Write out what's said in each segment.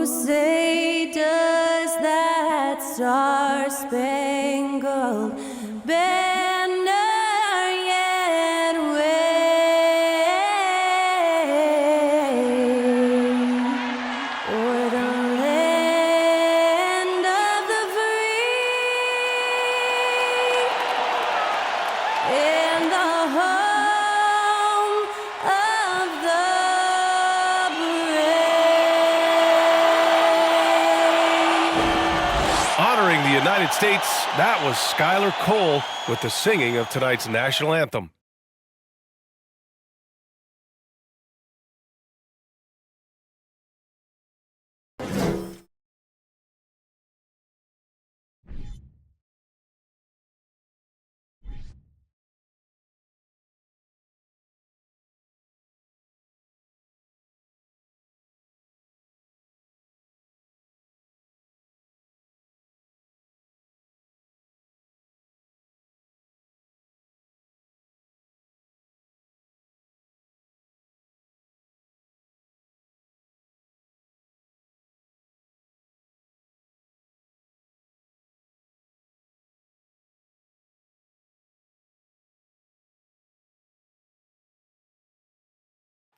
say does that star-spangled banner yet wave o'er the land of the free and the home of the Honoring the United States, that was Skylar Cole with the singing of tonight's national anthem.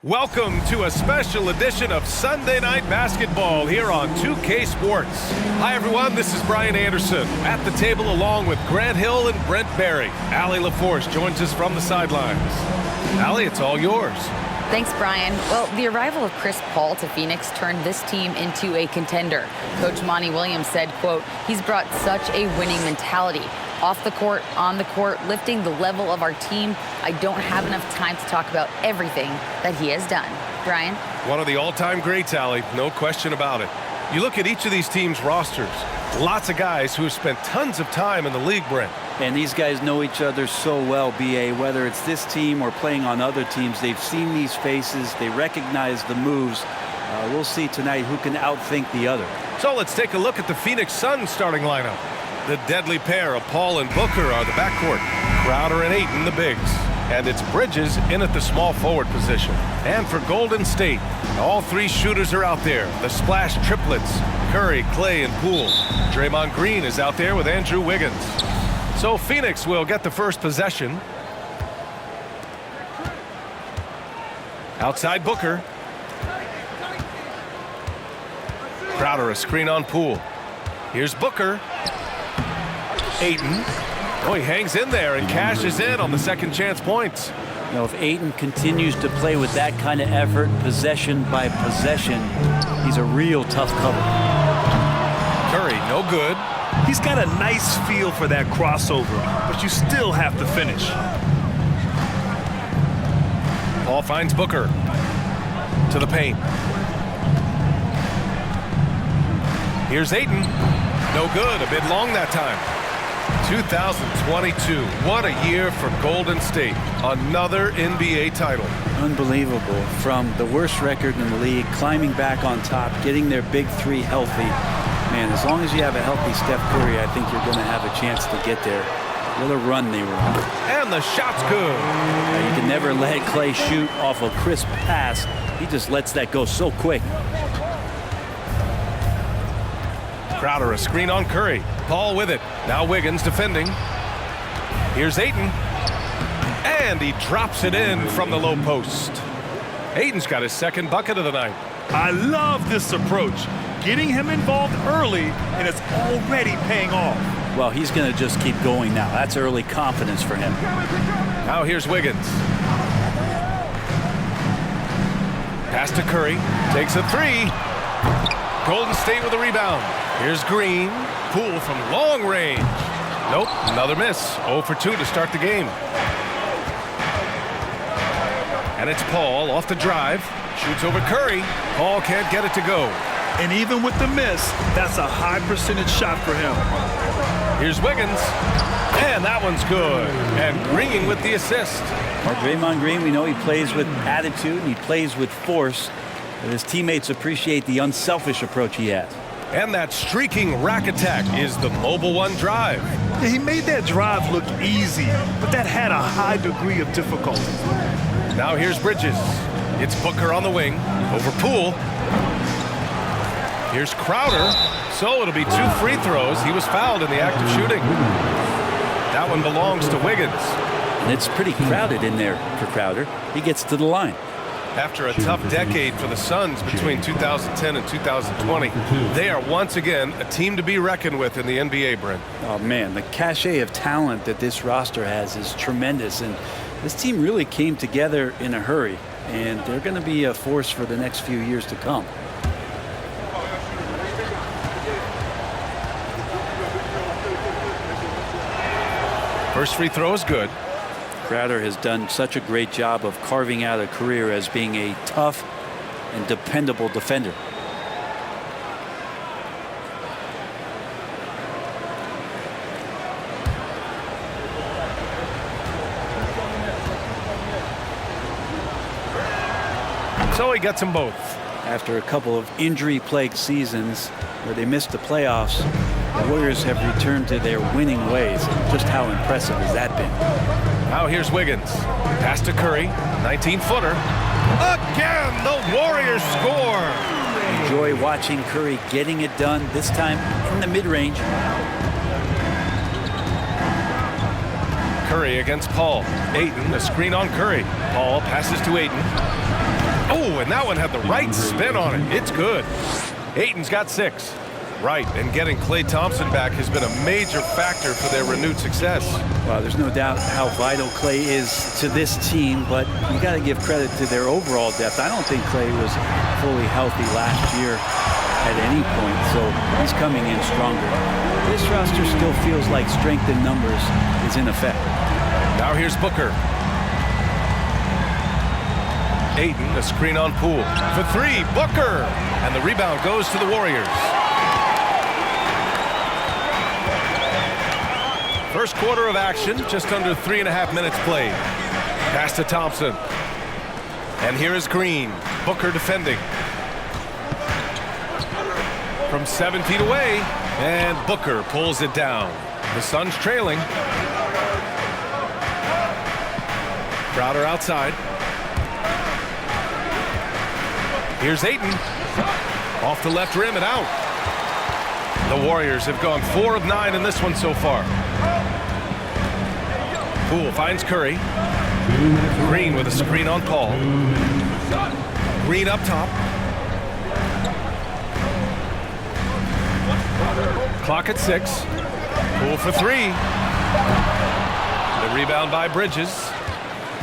Welcome to a special edition of Sunday Night Basketball here on 2K Sports. Hi everyone, this is Brian Anderson at the table along with Grant Hill and Brent Barry. Allie LaForce joins us from the sidelines. Allie, it's all yours. Thanks, Brian. Well, the arrival of Chris Paul to Phoenix turned this team into a contender. Coach Monty Williams said, quote, he's brought such a winning mentality. Off the court, on the court, lifting the level of our team. I don't have enough time to talk about everything that he has done. Brian? One of the all-time greats, Allie, no question about it. You look at each of these teams' rosters, lots of guys who have spent tons of time in the league, Brent. And these guys know each other so well, B.A., whether it's this team or playing on other teams. They've seen these faces. They recognize the moves. We'll see tonight who can outthink the other. So let's take a look at the Phoenix Suns starting lineup. The deadly pair of Paul and Booker are the backcourt. Crowder and Ayton, the bigs. And it's Bridges in at the small forward position. And for Golden State, all three shooters are out there. The splash triplets, Curry, Clay, and Poole. Draymond Green is out there with Andrew Wiggins. So Phoenix will get the first possession. Outside Booker. Crowder, a screen on Poole. Here's Booker. Ayton. Oh, he hangs in there and cashes in on the second chance points. You know, if Ayton continues to play with that kind of effort, possession by possession, he's a real tough cover. Curry, no good. He's got a nice feel for that crossover, but you still have to finish. Paul finds Booker to the paint. Here's Ayton. No good, a bit long that time. 2022, what a year for Golden State. Another NBA title. Unbelievable. From the worst record in the league, climbing back on top, getting their big three healthy. Man, as long as you have a healthy Steph Curry, I think you're going to have a chance to get there. What a run they were on. And the shot's good. You can never let Clay shoot off a crisp pass. He just lets that go so quick. Crowder, a screen on Curry. Paul with it. Now Wiggins defending. Here's Ayton. And he drops it in from the low post. Ayton's got his second bucket of the night. I love this approach. Getting him involved early, and it's already paying off. Well, he's going to just keep going now. That's early confidence for him. Now here's Wiggins. Pass to Curry. Takes a three. Golden State with a rebound. Here's Green. Poole from long range. Nope, another miss. 0 for 2 to start the game. And it's Paul off the drive. Shoots over Curry. Paul can't get it to go. And even with the miss, that's a high percentage shot for him. Here's Wiggins. And that one's good. And Green with the assist. Well, Draymond Green, we know he plays with attitude and he plays with force. But his teammates appreciate the unselfish approach he has. And that streaking rack attack is the Mobile One drive. Yeah, he made that drive look easy, but that had a high degree of difficulty. Now here's Bridges. It's Booker on the wing. Over Poole. Here's Crowder. So it'll be 2 free throws. He was fouled in the act of shooting. That one belongs to Wiggins. And it's pretty crowded in there for Crowder. He gets to the line. After a tough decade for the Suns between 2010 and 2020, they are once again a team to be reckoned with in the NBA, Brent. Oh, man, the cachet of talent that this roster has is tremendous. And this team really came together in a hurry. And they're going to be a force for the next few years to come. First free throw is good. Crowder has done such a great job of carving out a career as being a tough and dependable defender. So he gets them both. After a couple of injury-plagued seasons where they missed the playoffs, the Warriors have returned to their winning ways. Just how impressive has that been? Now here's Wiggins. Pass to Curry. 19-footer. Again, the Warriors score. Enjoy watching Curry getting it done, this time in the mid-range. Curry against Paul. Ayton, a screen on Curry. Paul passes to Ayton. Oh, and that one had the right spin on it. It's good. Ayton's got 6. Right, and getting Klay Thompson back has been a major factor for their renewed success. Well, there's no doubt how vital Klay is to this team, but you got to give credit to their overall depth. I don't think Klay was fully healthy last year at any point, so he's coming in stronger. This roster still feels like strength in numbers is in effect. Now here's Booker. Ayton, a screen on Poole. For 3, Booker! And the rebound goes to the Warriors. First quarter of action, just under 3.5 minutes played. Pass to Thompson. And here is Green. Booker defending. From 7 feet away, and Booker pulls it down. The Suns trailing. Crowder outside. Here's Ayton. Off the left rim and out. The Warriors have gone 4 of 9 in this one so far. Poole finds Curry. Green with a screen on Paul. Green up top. Clock at 6. Poole for 3. The rebound by Bridges.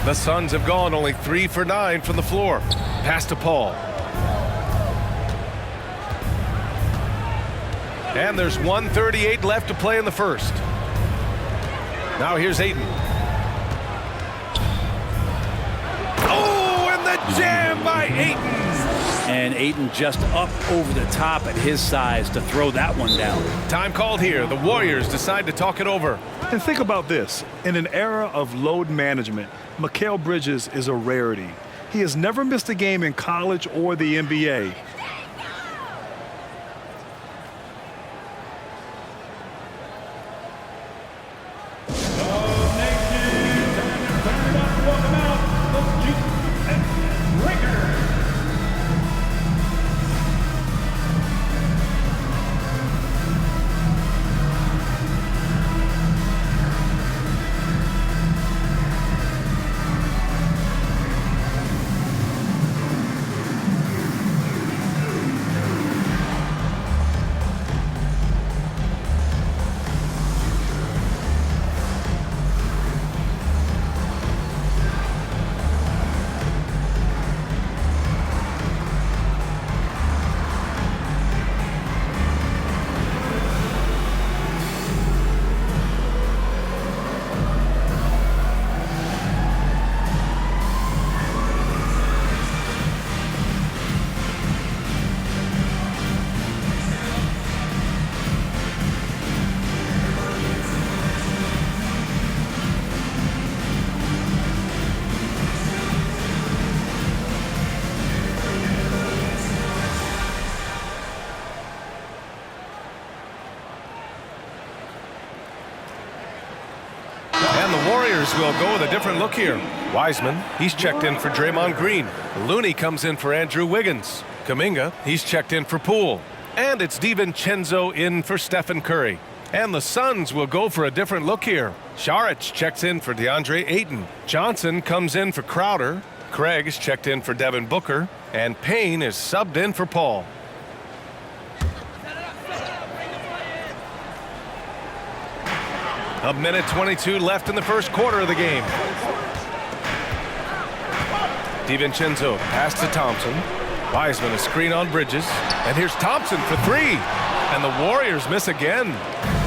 The Suns have gone only 3 for 9 from the floor. Pass to Paul. And there's 1:38 left to play in the first. Now here's Ayton. Oh, and the jam by Ayton. And Ayton just up over the top at his size to throw that one down. Time called here. The Warriors decide to talk it over. And think about this. In an era of load management, Mikal Bridges is a rarity. He has never missed a game in college or the NBA. Will go with a different look here. Wiseman, he's checked in for Draymond Green. Looney comes in for Andrew Wiggins. Kuminga, he's checked in for Poole. And it's DiVincenzo in for Stephen Curry. And the Suns will go for a different look here. Saric checks in for DeAndre Ayton. Johnson comes in for Crowder. Craig is checked in for Devin Booker. And Payne is subbed in for Paul. A minute 22 left in the first quarter of the game. DiVincenzo pass to Thompson. Wiseman a screen on Bridges. And here's Thompson for three. And the Warriors miss again.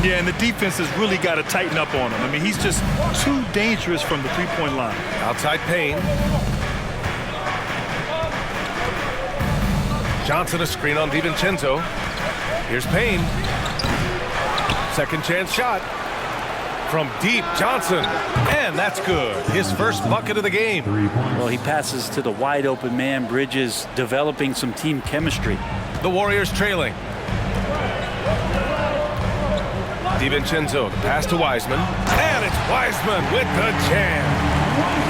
Yeah, and the defense has really got to tighten up on him. I mean, he's just too dangerous from the three-point line. Outside Payne. Johnson a screen on DiVincenzo. Here's Payne. Second chance shot. From deep, Johnson. And that's good. His first bucket of the game. Well, he passes to the wide open man. Bridges developing some team chemistry. The Warriors trailing. DiVincenzo, the pass to Wiseman. And it's Wiseman with the jam.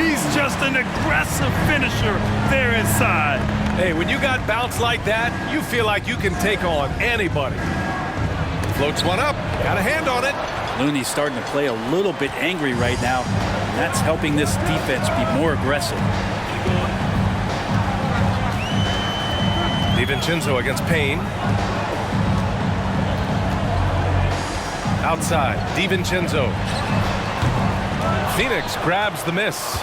He's just an aggressive finisher there inside. Hey, when you got bounce like that, you feel like you can take on anybody. Floats one up. Got a hand on it. Looney's starting to play a little bit angry right now. And that's helping this defense be more aggressive. DiVincenzo against Payne. Outside, DiVincenzo. Phoenix grabs the miss.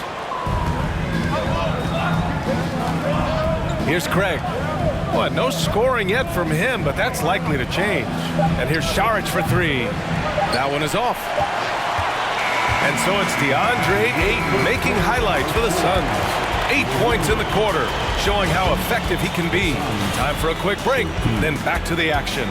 Here's Craig. Well, no scoring yet from him, but that's likely to change. And here's Saric for three. That one is off. And so it's DeAndre Ayton making highlights for the Suns. 8 points in the quarter, showing how effective he can be. Time for a quick break, then back to the action.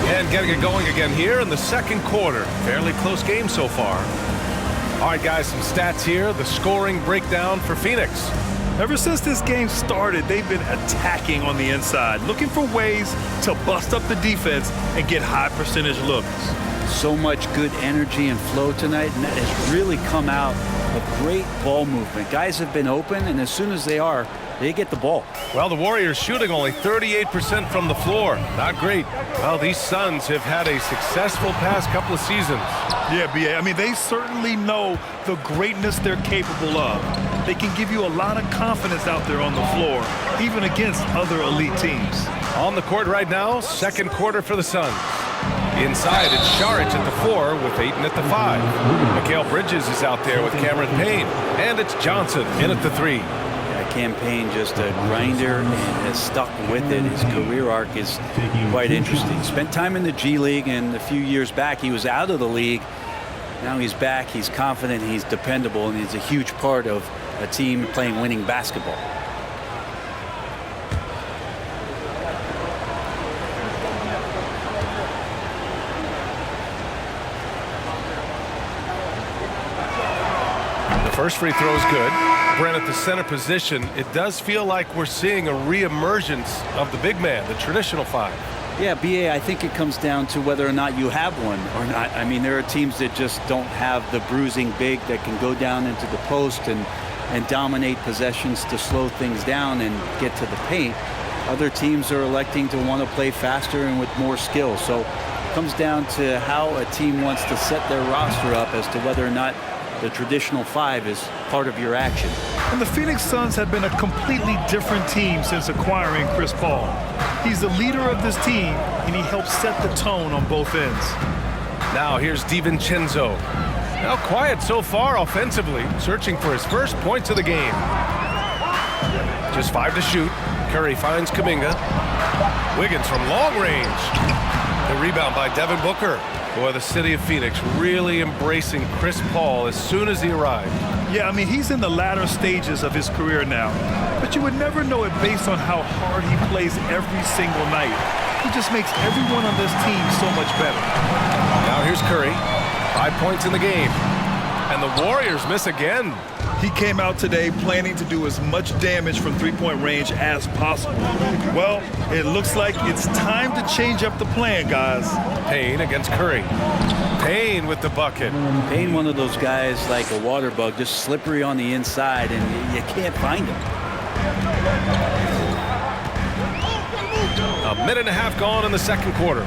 And getting it going again here in the second quarter. Fairly close game so far. All right, guys, some stats here. The scoring breakdown for Phoenix. Ever since this game started, they've been attacking on the inside, looking for ways to bust up the defense and get high percentage looks. So much good energy and flow tonight, and that has really come out of great ball movement. Guys have been open, and as soon as they are, they get the ball. Well, the Warriors shooting only 38% from the floor. Not great. Well, these Suns have had a successful past couple of seasons. Yeah, B.A. I mean, they certainly know the greatness they're capable of. They can give you a lot of confidence out there on the floor, even against other elite teams. On the court right now, second quarter for the Suns. Inside, it's Saric at the 4 with Ayton at the 5. Mikal Bridges is out there with Cameron Payne. And it's Johnson in at the 3. Cam Payne, just a grinder and has stuck with it. His career arc is quite interesting. Spent time in the G League, and a few years back he was out of the league. Now he's back, he's confident, he's dependable, and he's a huge part of a team playing winning basketball. The first free throw is good. Brent, at the center position, it does feel like we're seeing a reemergence of the big man, the traditional 5. Yeah, B.A., I think it comes down to whether or not you have one or not. I mean, there are teams that just don't have the bruising big that can go down into the post and dominate possessions to slow things down and get to the paint. Other teams are electing to want to play faster and with more skill. So it comes down to how a team wants to set their roster up as to whether or not the traditional 5 is part of your action. And the Phoenix Suns have been a completely different team since acquiring Chris Paul. He's the leader of this team, and he helps set the tone on both ends. Now here's DiVincenzo. Now quiet so far offensively, searching for his first points of the game. Just 5 to shoot. Curry finds Kuminga. Wiggins from long range. The rebound by Devin Booker. Boy, the city of Phoenix really embracing Chris Paul as soon as he arrived. Yeah, I mean, he's in the latter stages of his career now, but you would never know it based on how hard he plays every single night. He just makes everyone on this team so much better. Now here's Curry. 5 points in the game. And the Warriors miss again. He came out today planning to do as much damage from three-point range as possible. Well, it looks like it's time to change up the plan, guys. Payne against Curry. Payne with the bucket. Payne, one of those guys like a water bug, just slippery on the inside, and you can't find him. A minute and a half gone in the second quarter.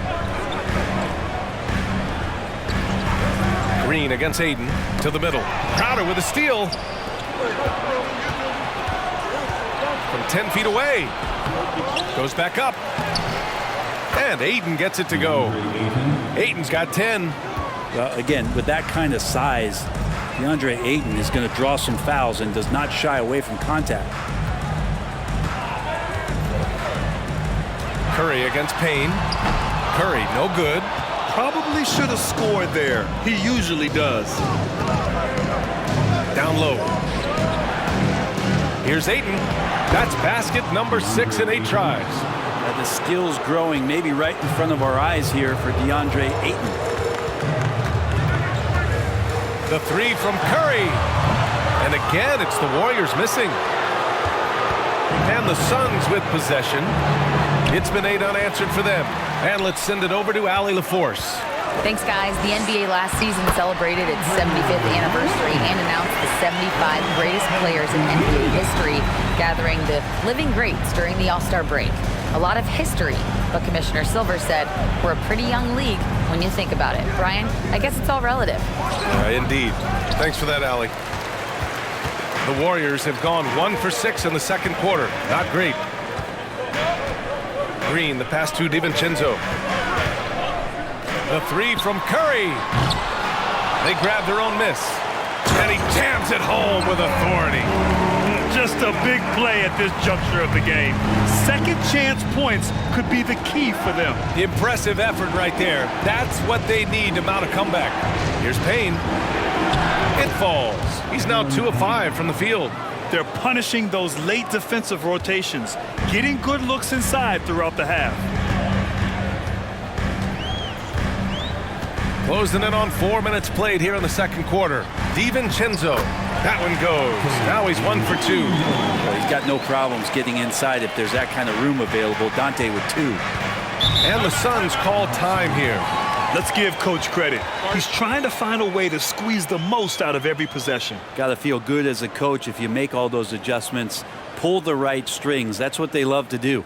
Green against Ayton to the middle. Crowder with a steal. From 10 feet away. Goes back up. And Ayton gets it to go. Ayton's got 10. Well, again, with that kind of size, DeAndre Ayton is going to draw some fouls and does not shy away from contact. Curry against Payne. Curry, no good. Probably should have scored there. He usually does. Down low. Here's Ayton. That's basket number 6 in 8 tries. The skill's growing maybe right in front of our eyes here for DeAndre Ayton. The three from Curry. And again, it's the Warriors missing. And the Suns with possession. It's been 8 unanswered for them. And let's send it over to Allie LaForce. Thanks, guys. The NBA last season celebrated its 75th anniversary and announced the 75 greatest players in NBA history, gathering the living greats during the All-Star break. A lot of history, but Commissioner Silver said we're a pretty young league when you think about it. Brian, I guess it's all relative. Indeed. Thanks for that, Allie. The Warriors have gone 1 for 6 in the second quarter. Not great. Green, the pass to DiVincenzo. The three from Curry. They grab their own miss. And he jams it home with authority. Just a big play at this juncture of the game. Second chance points could be the key for them. Impressive effort right there. That's what they need to mount a comeback. Here's Payne. It falls. He's now 2 of 5 from the field. They're punishing those late defensive rotations, getting good looks inside throughout the half. Closing in on 4 minutes played here in the second quarter. DiVincenzo. That one goes. Now he's 1 for 2. Well, he's got no problems getting inside if there's that kind of room available. Dante with 2. And the Suns call time here. Let's give Coach credit. He's trying to find a way to squeeze the most out of every possession. Got to feel good as a coach if you make all those adjustments, pull the right strings. That's what they love to do.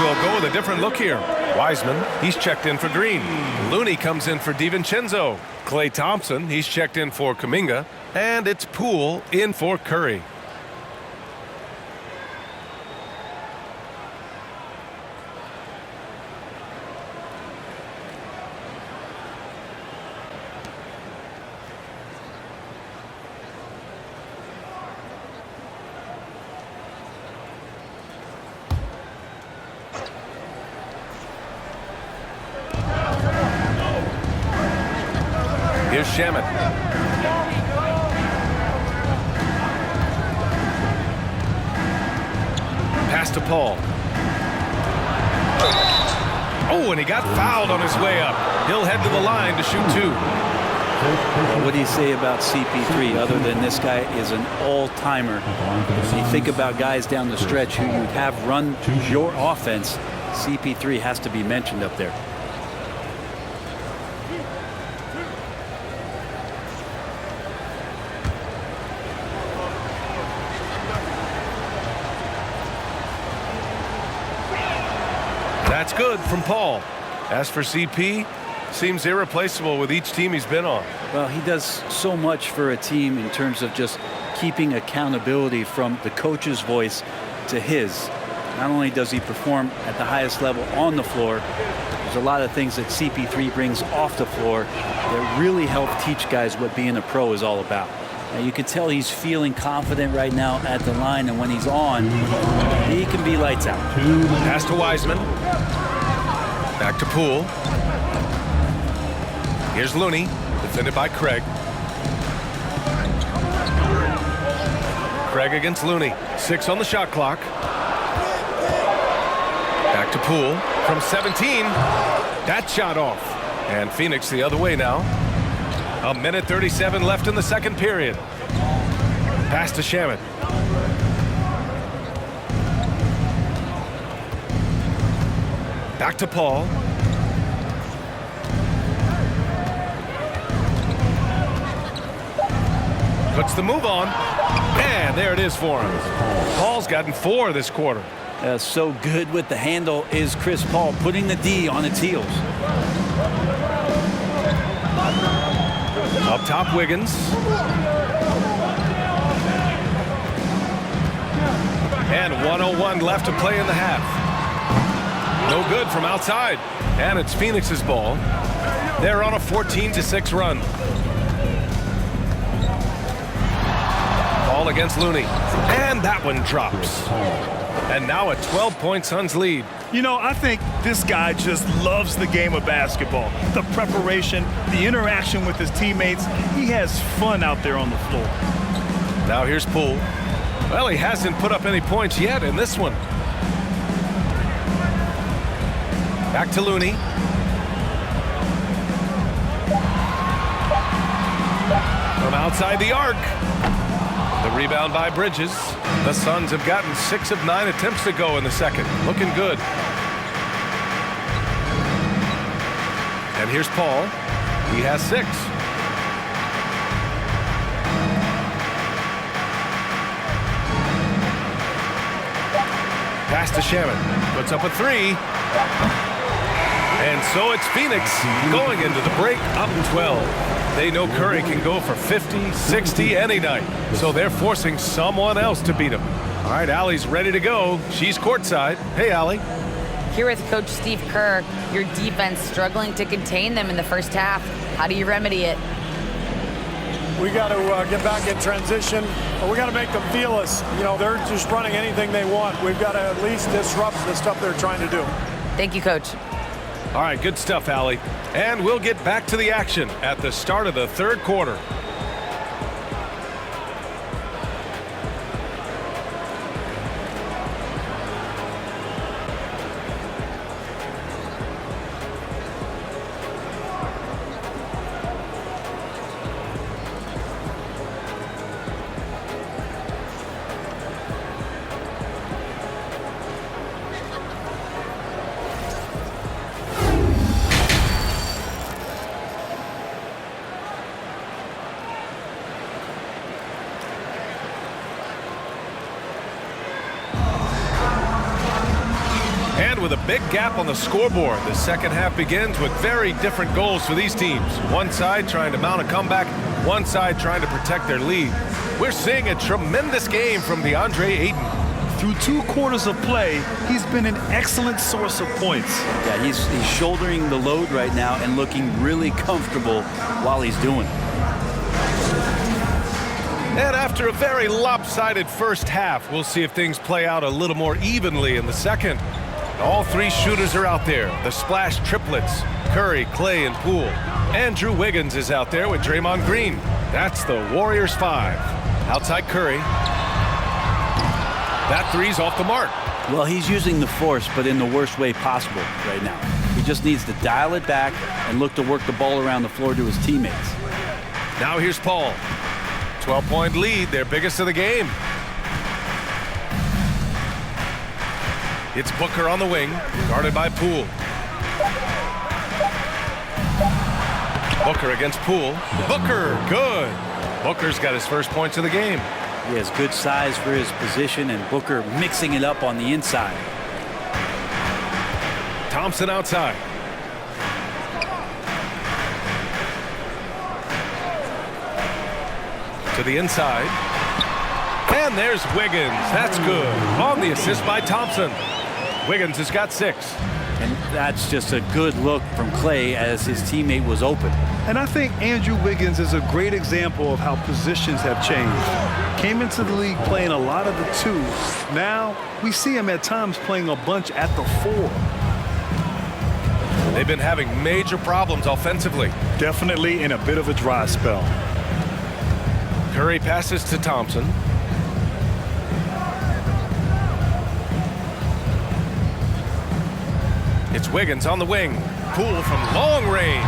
Will go with a different look here. Wiseman, he's checked in for Green. Looney comes in for DiVincenzo. Klay Thompson, he's checked in for Kuminga. And it's Poole in for Curry. Here's Shamet. Pass to Paul. Oh, and he got fouled on his way up. He'll head to the line to shoot 2. Well, what do you say about CP3 other than this guy is an all-timer? When you think about guys down the stretch who you have run your offense, CP3 has to be mentioned up there. That's good from Paul. As for CP, seems irreplaceable with each team he's been on. Well, he does so much for a team in terms of just keeping accountability from the coach's voice to his. Not only does he perform at the highest level on the floor, there's a lot of things that CP3 brings off the floor that really help teach guys what being a pro is all about. Now, you can tell he's feeling confident right now at the line, and when he's on, he can be lights out. Pass to Wiseman. Back to Poole. Here's Looney, defended by Craig. Craig against Looney. 6 on the shot clock. Back to Poole from 17. That shot off. And Phoenix the other way now. 1:37 left in the second period. Pass to Shamet. Back to Paul. Puts the move on. And there it is for him. Paul's gotten 4 this quarter. So good with the handle is Chris Paul, putting the D on its heels. Up top, Wiggins. And 1:01 left to play in the half. No good from outside. And it's Phoenix's ball. They're on a 14-6 run. Ball against Looney. And that one drops. And now a 12-point Suns lead. You know, I think this guy just loves the game of basketball. The preparation, the interaction with his teammates. He has fun out there on the floor. Now here's Poole. Well, he hasn't put up any points yet in this one. Back to Looney. From outside the arc. The rebound by Bridges. The Suns have gotten 6 of 9 attempts to go in the second. Looking good. And here's Paul. He has 6. Pass to Shamet. Puts up a 3. And so it's Phoenix going into the break up 12. They know Curry can go for 50, 60 any night. So they're forcing someone else to beat him. All right, Allie's ready to go. She's courtside. Hey, Allie. Here with Coach Steve Kerr, your defense struggling to contain them in the first half. How do you remedy it? We got to get back in transition. We got to make them feel us. You know, they're just running anything they want. We've got to at least disrupt the stuff they're trying to do. Thank you, Coach. All right, good stuff, Allie. And we'll get back to the action at the start of the third quarter. With a big gap on the scoreboard, the second half begins with very different goals for these teams. One side trying to mount a comeback, one side trying to protect their lead. We're seeing a tremendous game from DeAndre Ayton. Through 2 quarters of play, he's been an excellent source of points. Yeah, he's shouldering the load right now and looking really comfortable while he's doing it. And after a very lopsided first half, we'll see if things play out a little more evenly in the second. All 3 shooters are out there. The splash triplets, Curry, Clay, and Poole. Andrew Wiggins is out there with Draymond Green. That's the Warriors 5. Outside Curry. That 3's off the mark. Well, he's using the force, but in the worst way possible right now. He just needs to dial it back and look to work the ball around the floor to his teammates. Now here's Paul. 12-point lead, their biggest of the game. It's Booker on the wing, guarded by Poole. Booker against Poole. Booker, good. Booker's got his first points of the game. He has good size for his position, and Booker mixing it up on the inside. Thompson outside. To the inside. And there's Wiggins. That's good. On the assist by Thompson. Wiggins has got 6. And that's just a good look from Clay as his teammate was open. And I think Andrew Wiggins is a great example of how positions have changed. Came into the league playing a lot of the 2. Now we see him at times playing a bunch at the 4. They've been having major problems offensively. Definitely in a bit of a dry spell. Curry passes to Thompson. It's Wiggins on the wing. Poole from long range.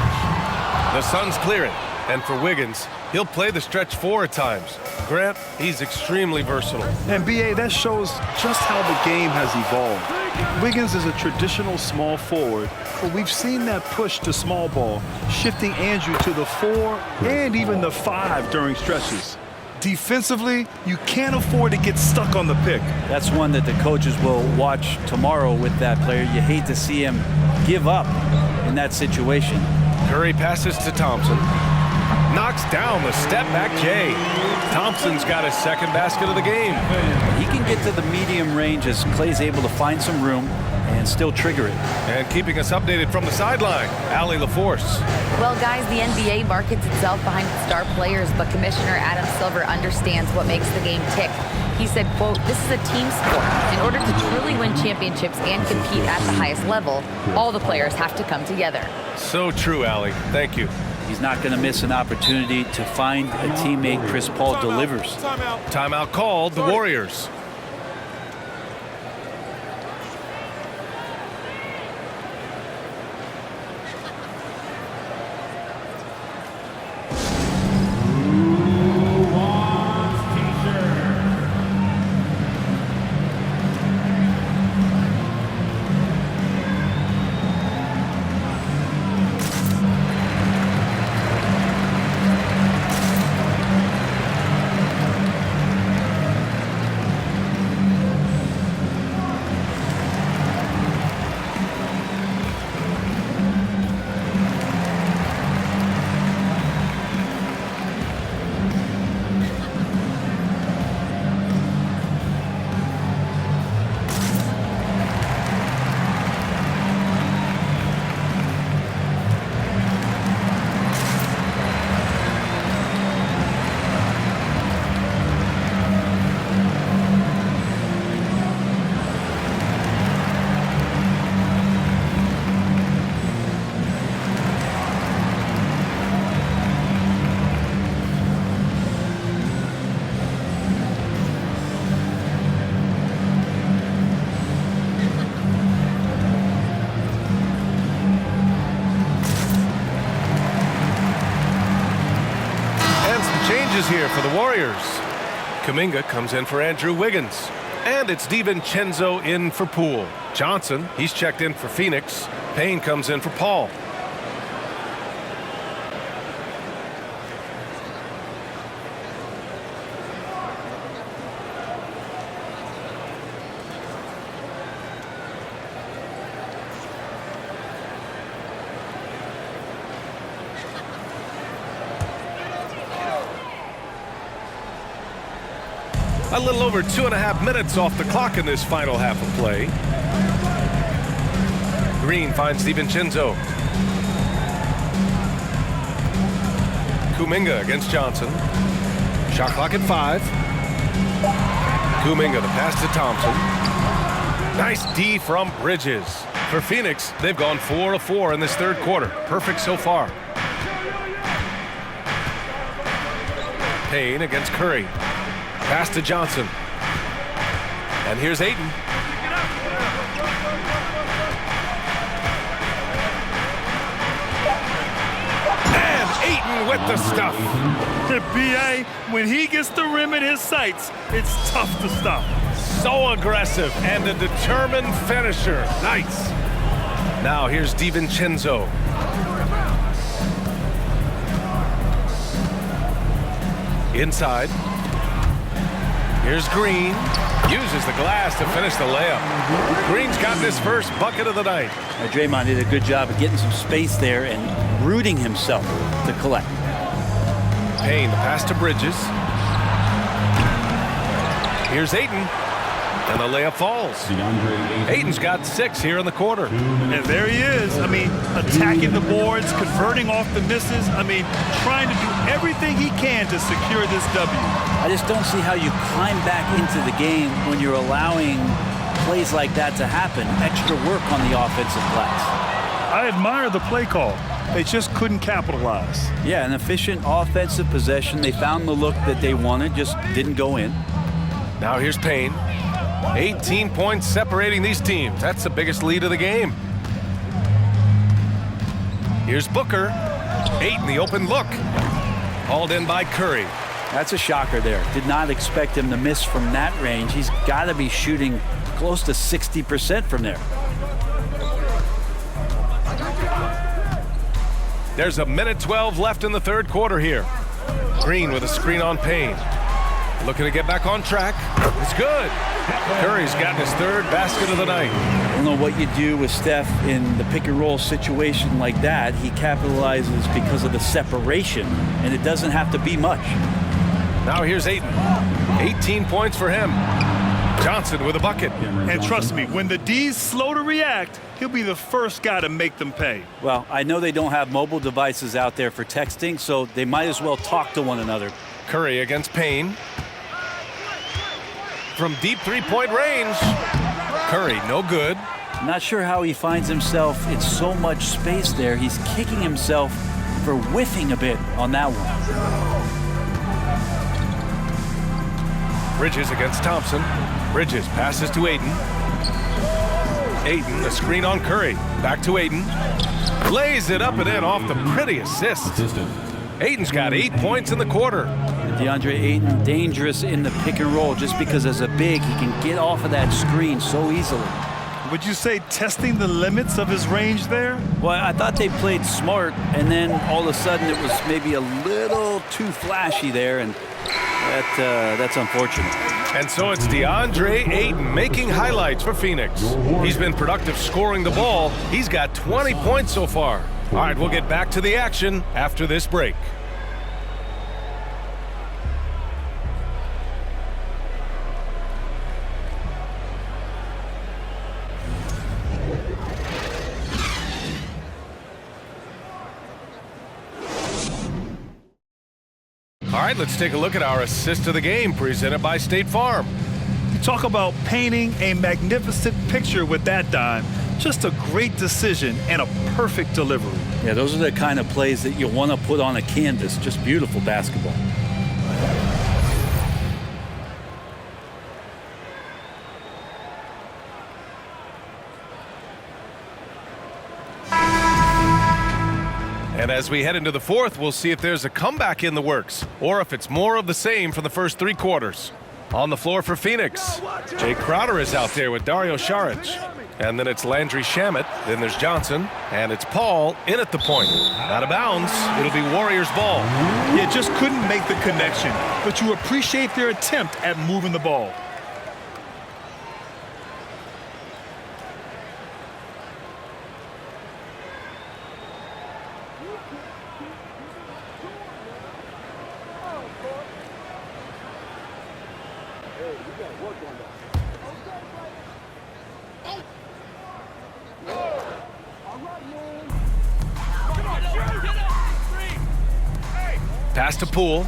The Suns clear it. And for Wiggins, he'll play the stretch 4 at times. Grant, he's extremely versatile. And B.A., that shows just how the game has evolved. Wiggins is a traditional small forward, but we've seen that push to small ball, shifting Andrew to the 4 and even the 5 during stretches. Defensively, you can't afford to get stuck on the pick. That's one that the coaches will watch tomorrow with that player. You hate to see him give up in that situation. Curry passes to Thompson. Knocks down the step-back J. Thompson's got his second basket of the game. He can get to the medium range as Clay's able to find some room and still trigger it. And keeping us updated from the sideline, Allie LaForce. Well, guys, the NBA markets itself behind its star players, but Commissioner Adam Silver understands what makes the game tick. He said, quote, "This is a team sport. In order to truly win championships and compete at the highest level, all the players have to come together." So true, Allie. Thank you. He's not going to miss an opportunity to find a teammate Chris Paul delivers. Timeout called, the Warriors. Here for the Warriors. Kuminga comes in for Andrew Wiggins. And it's DiVincenzo in for Poole. Johnson, he's checked in for Phoenix. Payne comes in for Paul. A little over 2.5 minutes off the clock in this final half of play. Green finds DiVincenzo. Kuminga against Johnson. Shot clock at 5. Kuminga, the pass to Thompson. Nice D from Bridges. For Phoenix, they've gone 4 of 4 in this third quarter. Perfect so far. Payne against Curry. Pass to Johnson. And here's Ayton. Ayton with the stuff. B.A., when he gets the rim in his sights, it's tough to stop. So aggressive and a determined finisher. Nice. Now here's DiVincenzo. Inside. Here's Green. Uses the glass to finish the layup. Green's got his first bucket of the night. Draymond did a good job of getting some space there and rooting himself to collect. Payne, the pass to Bridges. Here's Ayton. And the layup falls. Ayton's got 6 here in the quarter. And there he is. I mean, attacking the boards, converting off the misses. I mean, trying to do everything he can to secure this W. I just don't see how you climb back into the game when you're allowing plays like that to happen. Extra work on the offensive glass. I admire the play call. They just couldn't capitalize. Yeah, an efficient offensive possession. They found the look that they wanted, just didn't go in. Now here's Payne. 18 points separating these teams. That's the biggest lead of the game. Here's Booker. 8 in the open look. Hauled in by Curry. That's a shocker there. Did not expect him to miss from that range. He's got to be shooting close to 60% from there. There's a minute 12 left in the third quarter here. Green with a screen on Payne. Looking to get back on track. It's good. Curry's gotten his third basket of the night. I don't know what you do with Steph in the pick and roll situation like that. He capitalizes because of the separation, and it doesn't have to be much. Now here's Ayton. 18 points for him. Johnson with a bucket. And trust me, when the D's slow to react, he'll be the first guy to make them pay. Well, I know they don't have mobile devices out there for texting, so they might as well talk to one another. Curry against Payne. From deep three-point range. Curry, no good. Not sure how he finds himself in so much space there. He's kicking himself for whiffing a bit on that one. Bridges against Thompson. Bridges passes to Ayton. Ayton, a screen on Curry. Back to Ayton. Lays it up and in off the pretty assist. Ayton's got 8 points in the quarter. DeAndre Ayton dangerous in the pick and roll just because as a big he can get off of that screen so easily. Would you say testing the limits of his range there? Well, I thought they played smart, and then all of a sudden it was maybe a little too flashy there, and that's unfortunate. And so it's DeAndre Ayton making highlights for Phoenix. He's been productive scoring the ball. He's got 20 points so far. All right, we'll get back to the action after this break. All right, let's take a look at our assist of the game presented by State Farm. You talk about painting a magnificent picture with that dime. Just a great decision and a perfect delivery. Yeah, those are the kind of plays that you want to put on a canvas. Just beautiful basketball. And as we head into the fourth, we'll see if there's a comeback in the works or if it's more of the same from the first 3 quarters. On the floor for Phoenix, Jay Crowder is out there with Dario Saric. And then it's Landry Shamet, then there's Johnson, and it's Paul in at the point. Out of bounds, it'll be Warriors ball. You just couldn't make the connection, but you appreciate their attempt at moving the ball. Pass to Poole.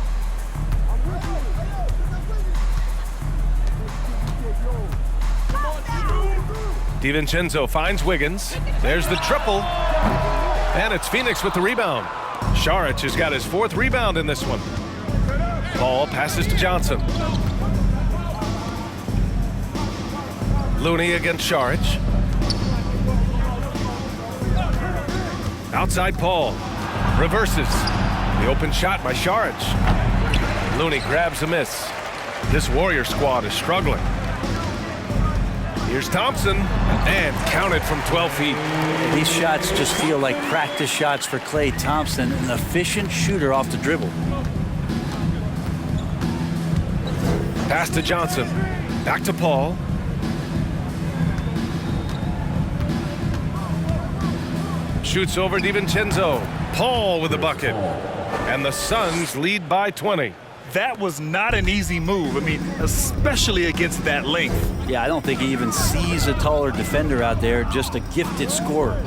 DiVincenzo finds Wiggins. There's the triple. And it's Phoenix with the rebound. Saric has got his 4th rebound in this one. Paul passes to Johnson. Looney against Saric. Outside Paul. Reverses. The open shot by Šarić. Looney grabs a miss. This Warrior squad is struggling. Here's Thompson, and counted from 12 feet. These shots just feel like practice shots for Klay Thompson, an efficient shooter off the dribble. Pass to Johnson. Back to Paul. Shoots over DiVincenzo. Paul with the bucket. And the Suns lead by 20. That was not an easy move. I mean, especially against that length. Yeah, I don't think he even sees a taller defender out there, just a gifted scorer.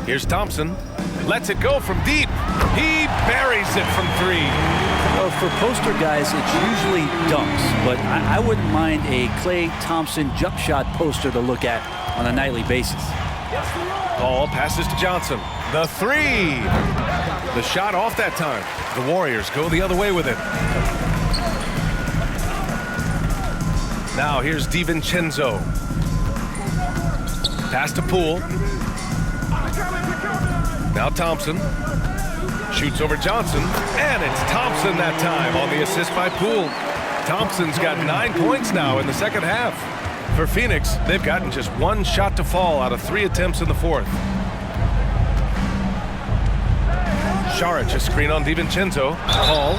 Here's Thompson. Lets it go from deep. He buries it from 3. Well, for poster guys, it's usually dunks, but I wouldn't mind a Klay Thompson jump shot poster to look at on a nightly basis. Paul passes to Johnson. The 3. The shot off that time. The Warriors go the other way with it. Now here's DiVincenzo. Pass to Poole. Now Thompson. Shoots over Johnson. And it's Thompson that time on the assist by Poole. Thompson's got 9 points now in the second half. For Phoenix, they've gotten just 1 shot to fall out of 3 attempts in the fourth. Šarić, a screen on DiVincenzo. Paul.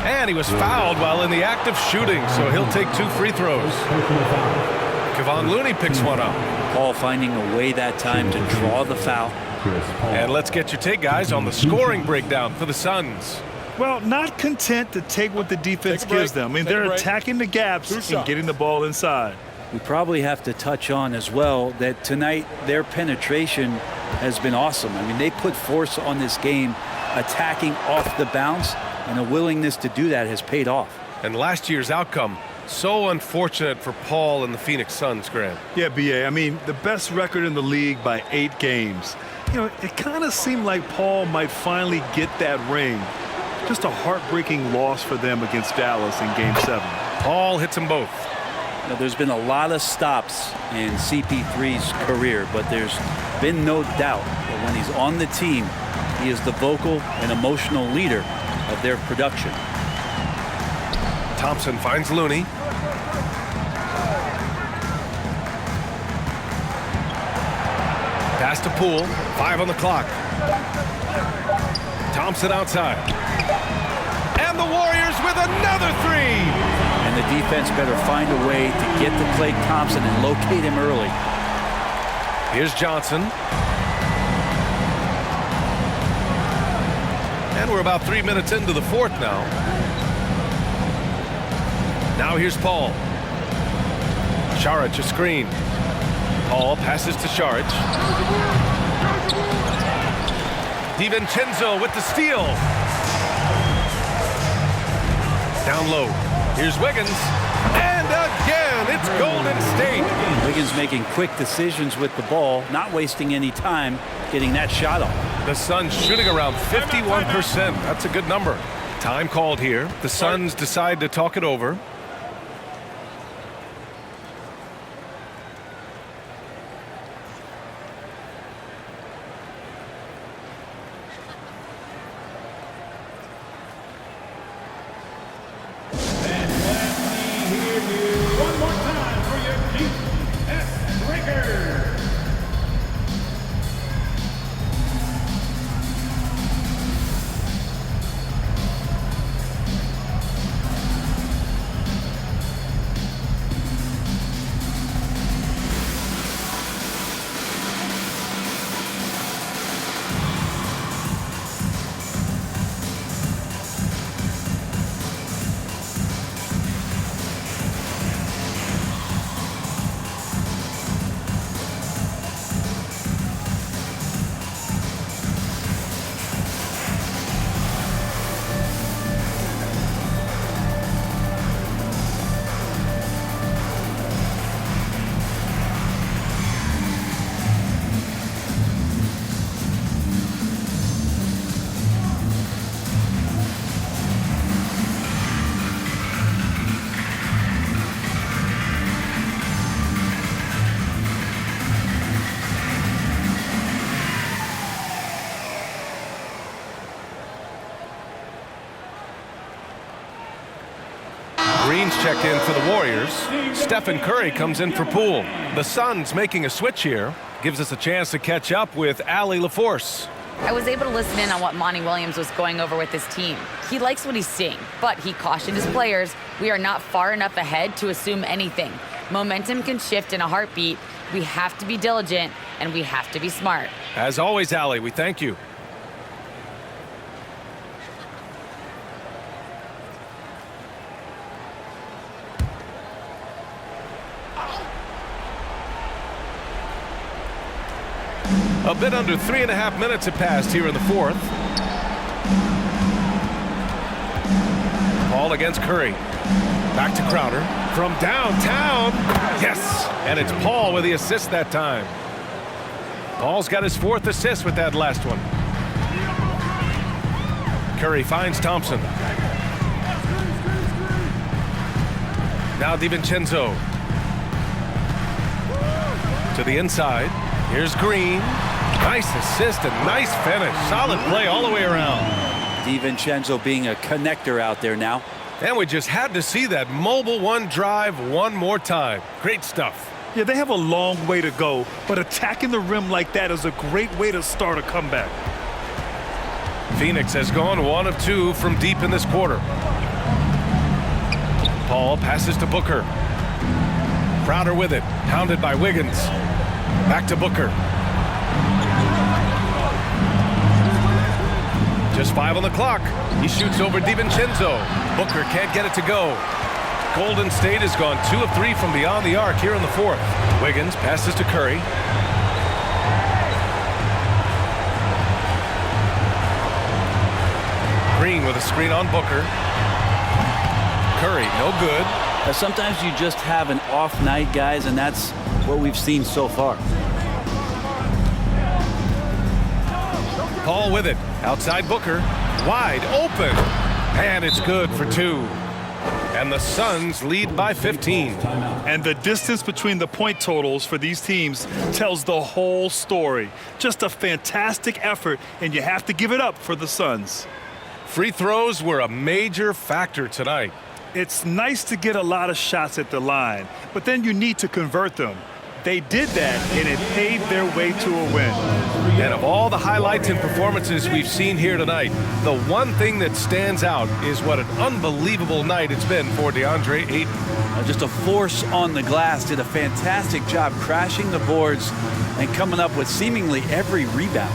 And he was fouled while in the act of shooting, so he'll take 2 free throws. Kevon Looney picks one up. Paul finding a way that time to draw the foul. And let's get your take, guys, on the scoring breakdown for the Suns. Well, not content to take what the defense gives them. I mean, they're attacking the gaps and getting the ball inside. We probably have to touch on as well that tonight their penetration has been awesome. I mean, they put force on this game, attacking off the bounce, and a willingness to do that has paid off. And last year's outcome, so unfortunate for Paul and the Phoenix Suns, Grant. Yeah, B.A., I mean, the best record in the league by 8 games. You know, it kind of seemed like Paul might finally get that ring. Just a heartbreaking loss for them against Dallas in Game 7. Paul hits them both. Now, there's been a lot of stops in CP3's career, but there's been no doubt that when he's on the team, he is the vocal and emotional leader of their production. Thompson finds Looney. Pass to Poole. 5 on the clock. Thompson outside. And the Warriors with another 3. And the defense better find a way to get to Klay Thompson and locate him early. Here's Johnson. And we're about 3 minutes into the fourth now. Now here's Paul. Šarić a screen. Paul passes to Šarić. DiVincenzo with the steal. Down low. Here's Wiggins. And again, it's Golden State. Wiggins making quick decisions with the ball, not wasting any time getting that shot off. The Suns shooting around 51%. That's a good number. Time called here. The Suns decide to talk it over. Green's checked in for the Warriors. Stephen Curry comes in for Poole. The Suns making a switch here. Gives us a chance to catch up with Allie LaForce. I was able to listen in on what Monty Williams was going over with his team. He likes what he's seeing, but he cautioned his players, we are not far enough ahead to assume anything. Momentum can shift in a heartbeat. We have to be diligent, and we have to be smart. As always, Allie, we thank you. A bit under 3.5 minutes have passed here in the fourth. Paul against Curry. Back to Crowder. From downtown. Yes! And it's Paul with the assist that time. Paul's got his 4th assist with that last one. Curry finds Thompson. Now DiVincenzo. To the inside. Here's Green. Nice assist and nice finish. Solid play all the way around. DiVincenzo being a connector out there now. And we just had to see that mobile one drive one more time. Great stuff. Yeah, they have a long way to go, but attacking the rim like that is a great way to start a comeback. Phoenix has gone 1 of 2 from deep in this quarter. Paul passes to Booker. Crowder with it, hounded by Wiggins. Back to Booker. Just 5 on the clock. He shoots over DiVincenzo. Booker can't get it to go. Golden State has gone 2 of 3 from beyond the arc here in the fourth. Wiggins passes to Curry. Green with a screen on Booker. Curry, no good. Sometimes you just have an off night, guys, and that's what we've seen so far. Paul with it. Outside Booker. Wide open. And it's good for 2. And the Suns lead by 15. And the distance between the point totals for these teams tells the whole story. Just a fantastic effort, and you have to give it up for the Suns. Free throws were a major factor tonight. It's nice to get a lot of shots at the line, but then you need to convert them. They did that, and it paved their way to a win. And of all the highlights and performances we've seen here tonight, the one thing that stands out is what an unbelievable night it's been for DeAndre Ayton. Just a force on the glass, did a fantastic job crashing the boards and coming up with seemingly every rebound.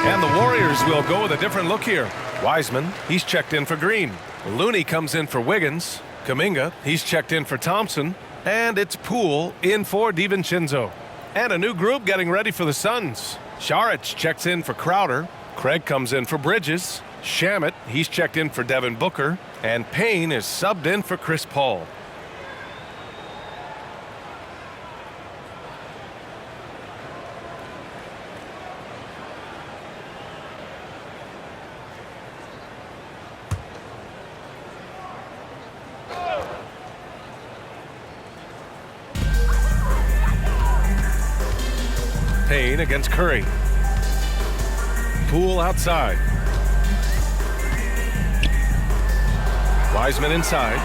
And the Warriors will go with a different look here. Wiseman, he's checked in for Green. Looney comes in for Wiggins. Kuminga, he's checked in for Thompson. And it's Poole in for DiVincenzo. And a new group getting ready for the Suns. Saric checks in for Crowder. Craig comes in for Bridges. Shamet, he's checked in for Devin Booker. And Payne is subbed in for Chris Paul. Payne against Curry. Poole outside. Wiseman inside.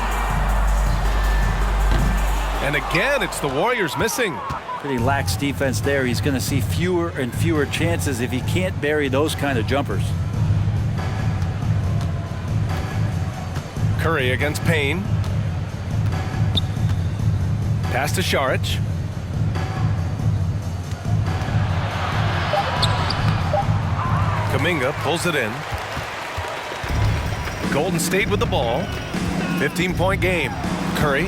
And again, it's the Warriors missing. Pretty lax defense there. He's going to see fewer and fewer chances if he can't bury those kind of jumpers. Curry against Payne. Pass to Saric. Kuminga pulls it in. Golden State with the ball. 15-point game. Curry.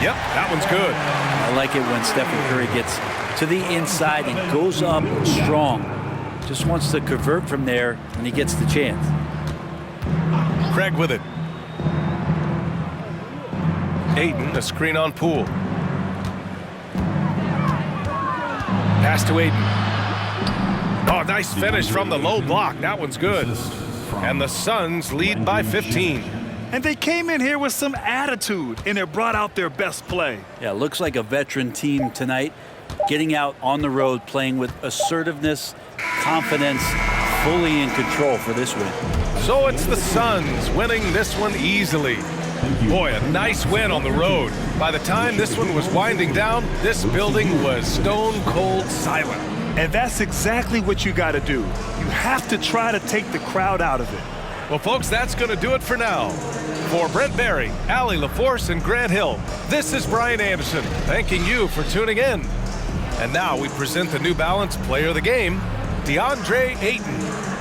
Yep, that one's good. I like it when Stephen Curry gets to the inside and goes up strong. Just wants to convert from there when he gets the chance. Craig with it. Ayton, a screen on Poole. Pass to Ayton. Oh, nice finish from the low block. That one's good. And the Suns lead by 15. And they came in here with some attitude, and it brought out their best play. Yeah, looks like a veteran team tonight, getting out on the road, playing with assertiveness, confidence, fully in control for this win. So it's the Suns winning this one easily. Boy, a nice win on the road. By the time this one was winding down, this building was stone cold silent. And that's exactly what you got to do. You have to try to take the crowd out of it. Well, folks, that's going to do it for now. For Brent Barry, Allie LaForce, and Grant Hill, this is Brian Anderson, thanking you for tuning in. And now we present the New Balance Player of the Game, DeAndre Ayton.